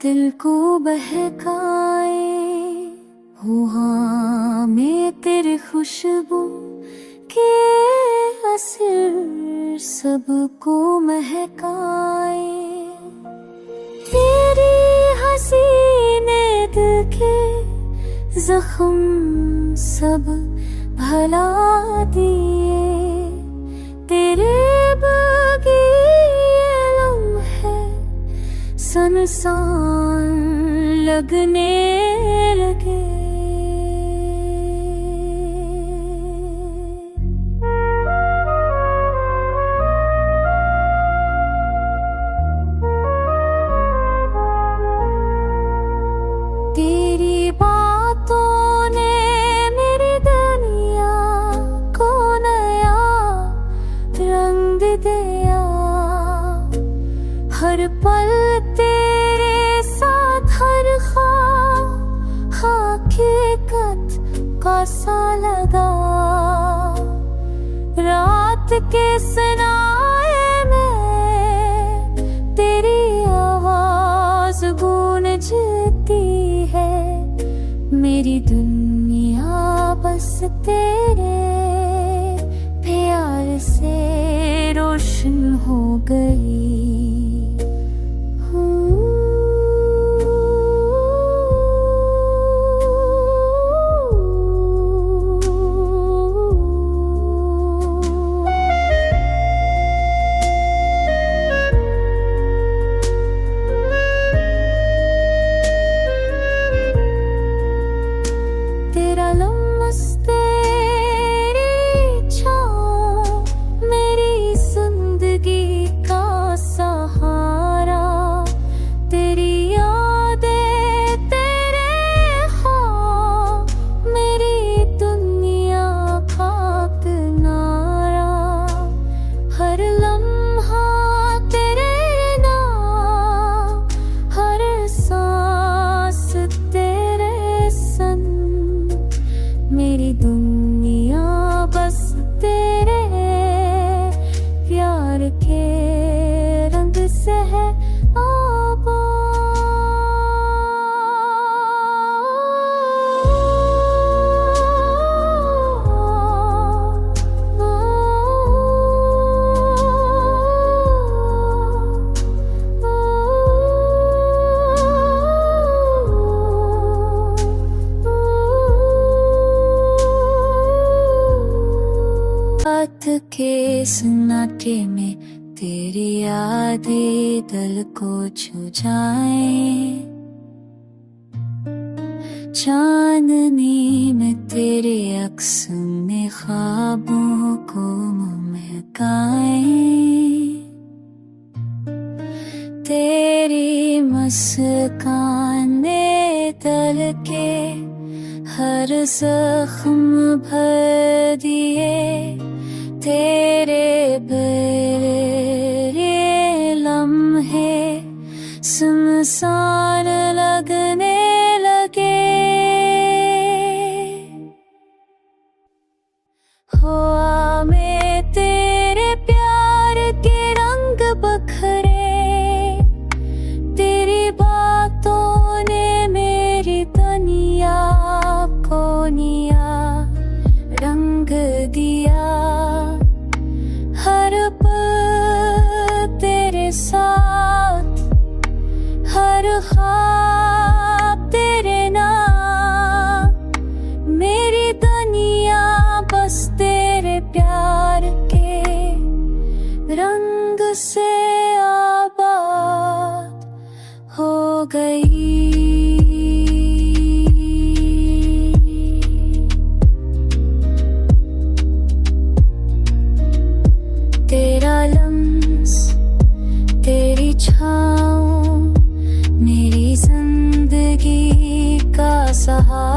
दिल को बहकाए, हुआ में तेरी खुशबू के असर सबको महकाए। तेरी हंसी ने दिल के जख्म सब भला दिए, तेरे बगीचे लम्हे सुनसान लगने लगे। तेरी बातों ने मेरी दुनिया को नया रंग दिया, हर पल तेरे साथ हर ख्वाब हकीकत का सा लगा। रात के सनाए में तेरी आवाज गूंजती है, मेरी दुनिया बस तेरे प्यार से रोशन हो गई। तेरा लम्स तेरी छाँव मेरी जिंदगी का सहारा, तेरी यादें तेरे ख्वाब मेरी दुनिया का किनारा। हर लम्हा तेरे नाम, हर सांस तेरे संग, मेरी दुनिया बस तेरे प्यार के रंग से है आबाद। रात के सन्नाटे में तेरी यादें दिल को छू जाए, चांदनी में तेरे अक्स में ख्वाबों को महकाए। तेरी मुस्काने दिल के हर जख्म भर दिए, तेरे बेरे लम्हे सुनसान लगने लगे। हुआ में तेरे प्यार के रंग बखरे, तेरी बातों ने मेरी दुनिया को नया रंग दिया। हर पल तेरे साथ हर ख्वाब तेरे नाम, मेरी दुनिया बस तेरे प्यार के रंग से आबाद हो गई। तेरा लम्स तेरी छाँव मेरी जिंदगी का सहारा,